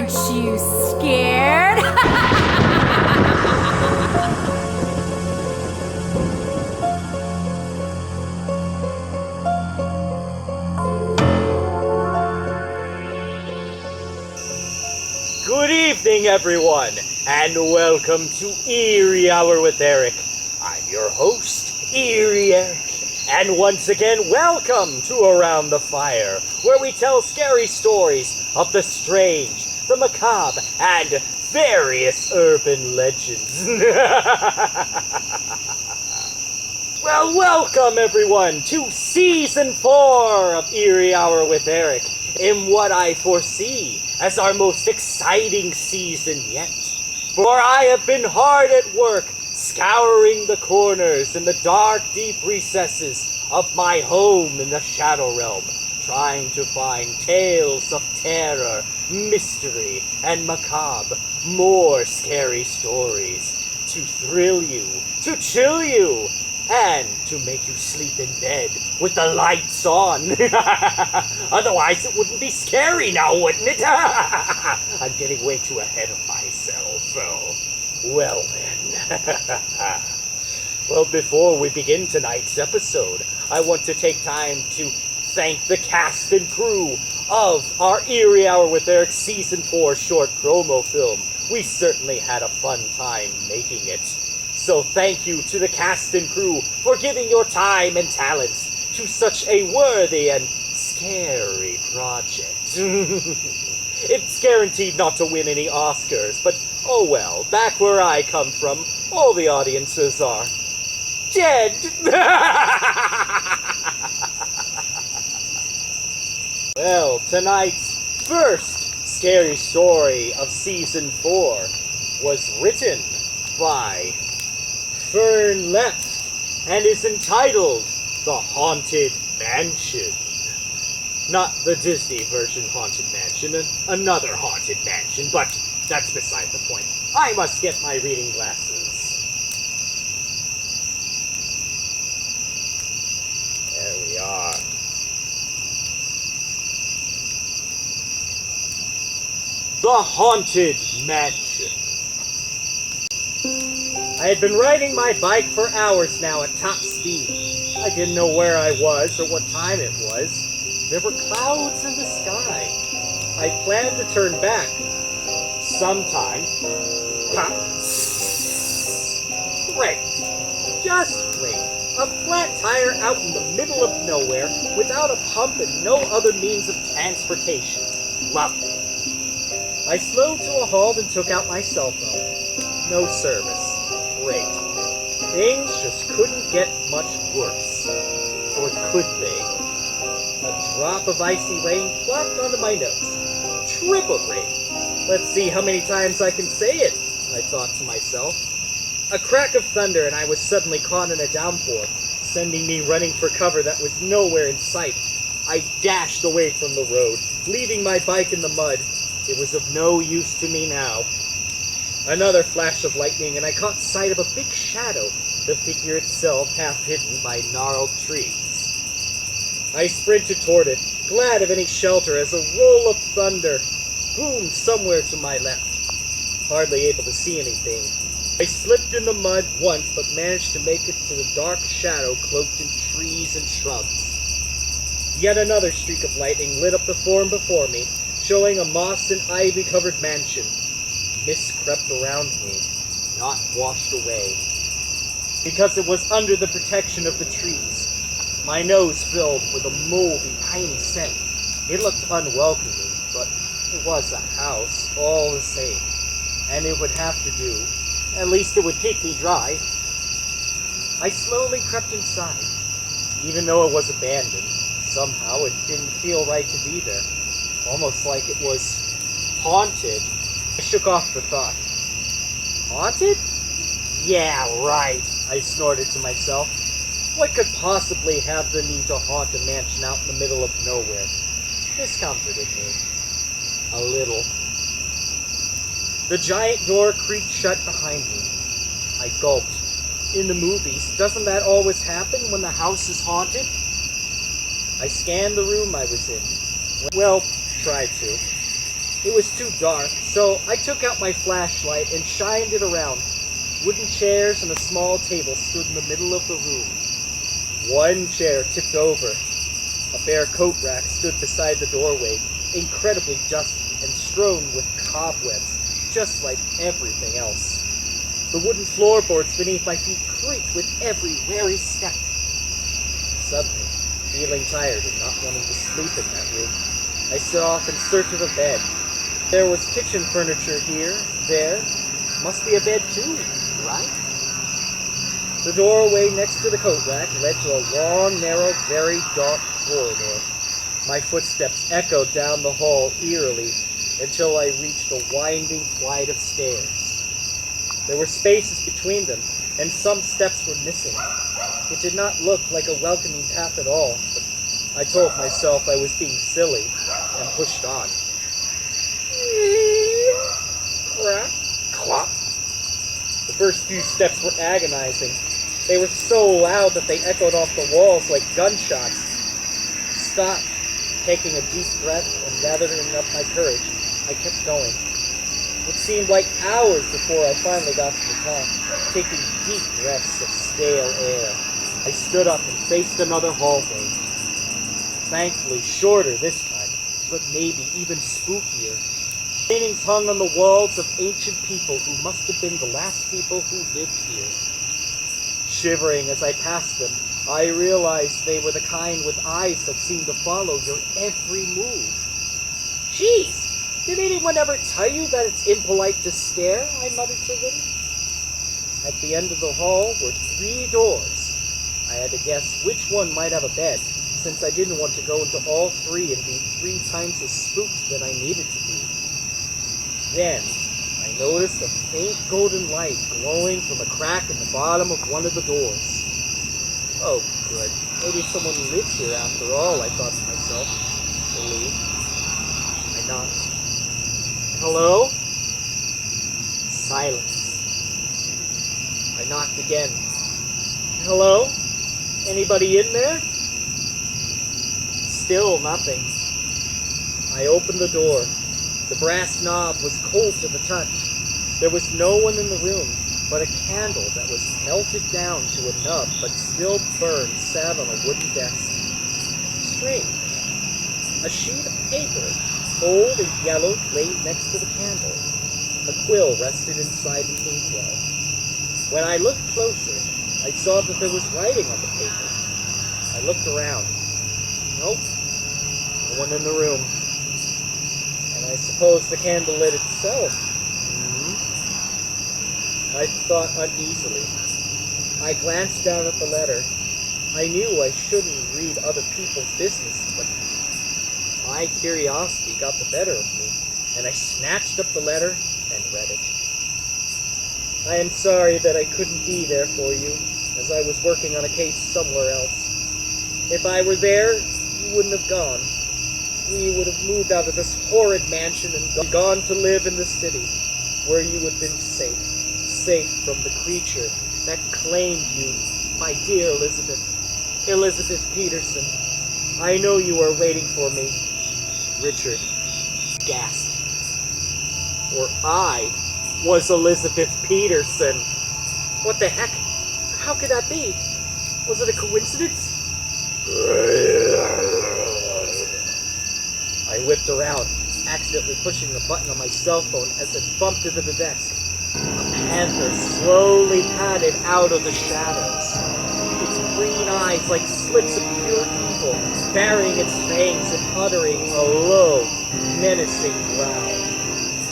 Aren't you scared? Good evening, everyone, and welcome to Eerie Hour with Erich. I'm your host, Eerie Erich, and once again, welcome to Around the Fire, where we tell scary stories of the strange, the macabre, and various urban legends. Well, welcome, everyone, to Season 4 of Eerie Hour with Erich, in what I foresee as our most exciting season yet. For I have been hard at work, scouring the corners and the dark, deep recesses of my home in the Shadow Realm, trying to find tales of terror, mystery, and macabre, more scary stories to thrill you, to chill you, and to make you sleep in bed with the lights on. Otherwise, it wouldn't be scary now, wouldn't it? I'm getting way too ahead of myself. Oh, well then. Well, before we begin tonight's episode, I want to take time to thank the cast and crew of our Eerie Hour with Erich Season 4 short promo film. We certainly had a fun time making it. So thank you to the cast and crew for giving your time and talents to such a worthy and scary project. It's guaranteed not to win any Oscars, but oh well, back where I come from, all the audiences are dead. Well, tonight's first scary story of Season 4 was written by Fern Left and is entitled The Haunted Mansion. Not the Disney version Haunted Mansion, another Haunted Mansion, but that's beside the point. I must get my reading glasses. There we are. The Haunted Mansion. I had been riding my bike for hours now at top speed. I didn't know where I was or what time it was. There were clouds in the sky. I planned to turn back sometime. Pop. Great. Just great. A flat tire out in the middle of nowhere without a pump and no other means of transportation. Lovely. I slowed to a halt and took out my cell phone. No service. Great. Things just couldn't get much worse. Or could they? A drop of icy rain plopped onto my nose. Triple rain. Let's see how many times I can say it, I thought to myself. A crack of thunder and I was suddenly caught in a downpour, sending me running for cover that was nowhere in sight. I dashed away from the road, leaving my bike in the mud. It was of no use to me now. Another flash of lightning, and I caught sight of a big shadow, the figure itself half hidden by gnarled trees. I sprinted toward it, glad of any shelter as a roll of thunder boomed somewhere to my left. Hardly able to see anything. I slipped in the mud once, but managed to make it to the dark shadow cloaked in trees and shrubs. Yet another streak of lightning lit up the form before me, showing a moss and ivy-covered mansion. Mist crept around me, not washed away, because it was under the protection of the trees. My nose filled with a moldy, piney scent. It looked unwelcoming, but it was a house all the same, and it would have to do. At least it would keep me dry. I slowly crept inside. Even though it was abandoned, somehow it didn't feel right to be there. Almost like it was haunted. I shook off the thought. Haunted? Yeah, right, I snorted to myself. What could possibly have the need to haunt a mansion out in the middle of nowhere? This comforted me. A little. The giant door creaked shut behind me. I gulped. In the movies, doesn't that always happen when the house is haunted? I scanned the room I was in. Well, tried to. It was too dark, so I took out my flashlight and shined it around. Wooden chairs and a small table stood in the middle of the room. One chair tipped over. A bare coat rack stood beside the doorway, incredibly dusty and strewn with cobwebs, just like everything else. The wooden floorboards beneath my feet creaked with every wary step. Suddenly, feeling tired and not wanting to sleep in that room, I set off in search of a bed. There was kitchen furniture here, there. Must be a bed too, right? The doorway next to the coat rack led to a long, narrow, very dark corridor. My footsteps echoed down the hall eerily until I reached a winding flight of stairs. There were spaces between them, and some steps were missing. It did not look like a welcoming path at all, but I told myself I was being silly and pushed on. Crack, clop. The first few steps were agonizing. They were so loud that they echoed off the walls like gunshots. Stopped, taking a deep breath and gathering up my courage, I kept going. It seemed like hours before I finally got to the top, taking deep breaths of stale air. I stood up and faced another hallway. Thankfully shorter this time, but maybe even spookier. Paintings hung on the walls of ancient people who must have been the last people who lived here. Shivering as I passed them, I realized they were the kind with eyes that seemed to follow your every move. Jeez, did anyone ever tell you that it's impolite to stare? I muttered to them. At the end of the hall were 3 doors. I had to guess which one might have a bed, since I didn't want to go into all 3 and be 3 times as spooked that I needed to be. Then, I noticed a faint golden light glowing from a crack in the bottom of one of the doors. Oh, good. Maybe someone lives here after all, I thought to myself. Relieved. I knocked. Hello? Silence. I knocked again. Hello? Anybody in there? Still nothing. I opened the door. The brass knob was cold to the touch. There was no one in the room, but a candle that was melted down to a nub but still burned sat on a wooden desk. Strange. A sheet of paper, old and yellowed, lay next to the candle. A quill rested inside an inkwell. When I looked closer, I saw that there was writing on the paper. I looked around. Nope. No one in the room. I suppose the candle lit itself. I thought uneasily. I glanced down at the letter. I knew I shouldn't read other people's business, but my curiosity got the better of me, and I snatched up the letter and read it. I am sorry that I couldn't be there for you, as I was working on a case somewhere else. If I were there, you wouldn't have gone. We would have moved out of this horrid mansion and gone to live in the city, where you would have been safe from the creature that claimed you, my dear Elizabeth Peterson. I know you are waiting for me. Richard gasped. For I was Elizabeth Peterson. What the heck? How could that be? Was it a coincidence? I whipped around, accidentally pushing the button on my cell phone as it bumped into the desk. A panther slowly padded out of the shadows, its green eyes like slits of pure evil, baring its fangs and uttering a low, menacing growl.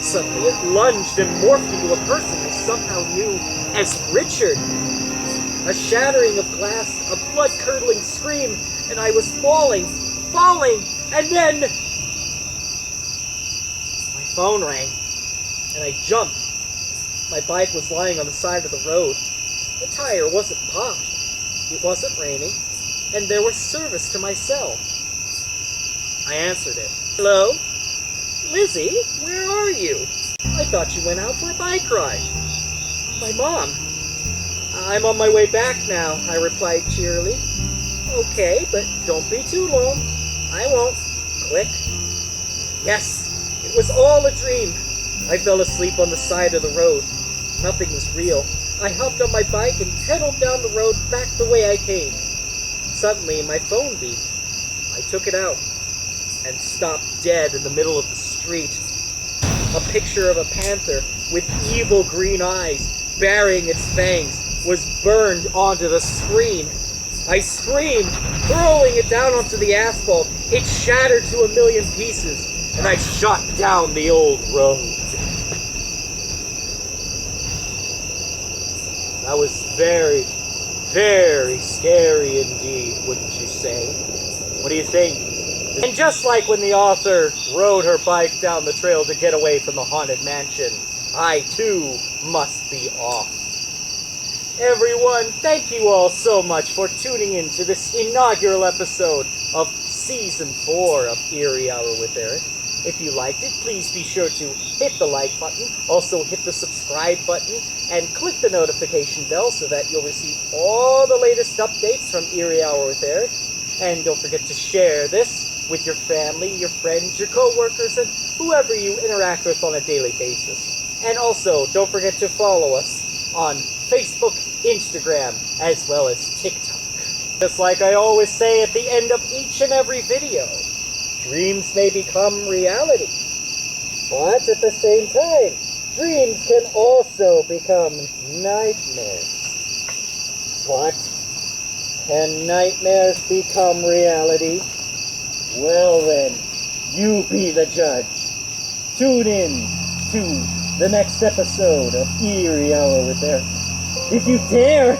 Suddenly it lunged and morphed into a person I somehow knew as Richard. A shattering of glass, a blood-curdling scream, and I was falling, and then my phone rang, and I jumped. My bike was lying on the side of the road. The tire wasn't popped. It wasn't raining, and there was service to my cell. I answered it. Hello? Lizzie, where are you? I thought you went out for a bike ride. My mom. I'm on my way back now, I replied cheerily. Okay, but don't be too long. I won't. Click. Yes, It was all a dream. I fell asleep on the side of the road. Nothing was real. I hopped on my bike and pedaled down the road back the way I came. Suddenly, my phone beeped. I took it out and stopped dead in the middle of the street. A picture of a panther with evil green eyes, baring its fangs, was burned onto the screen. I screamed, throwing it down onto the asphalt. It shattered to a million pieces, and I shot down the old road. That was very, very scary indeed, wouldn't you say? What do you think? And just like when the author rode her bike down the trail to get away from the haunted mansion, I too must be off. Everyone, thank you all so much for tuning in to this inaugural episode of Season 4 of Eerie Hour with Erich. If you liked it, please be sure to hit the like button, also hit the subscribe button, and click the notification bell so that you'll receive all the latest updates from Eerie Hour with Erich. And don't forget to share this with your family, your friends, your co-workers, and whoever you interact with on a daily basis. And also, don't forget to follow us on Facebook, Instagram, as well as TikTok. Just like I always say at the end of each and every video, dreams may become reality, but at the same time, dreams can also become nightmares. But can nightmares become reality? Well then, you be the judge. Tune in to the next episode of Eerie Hour with Erich. If you dare!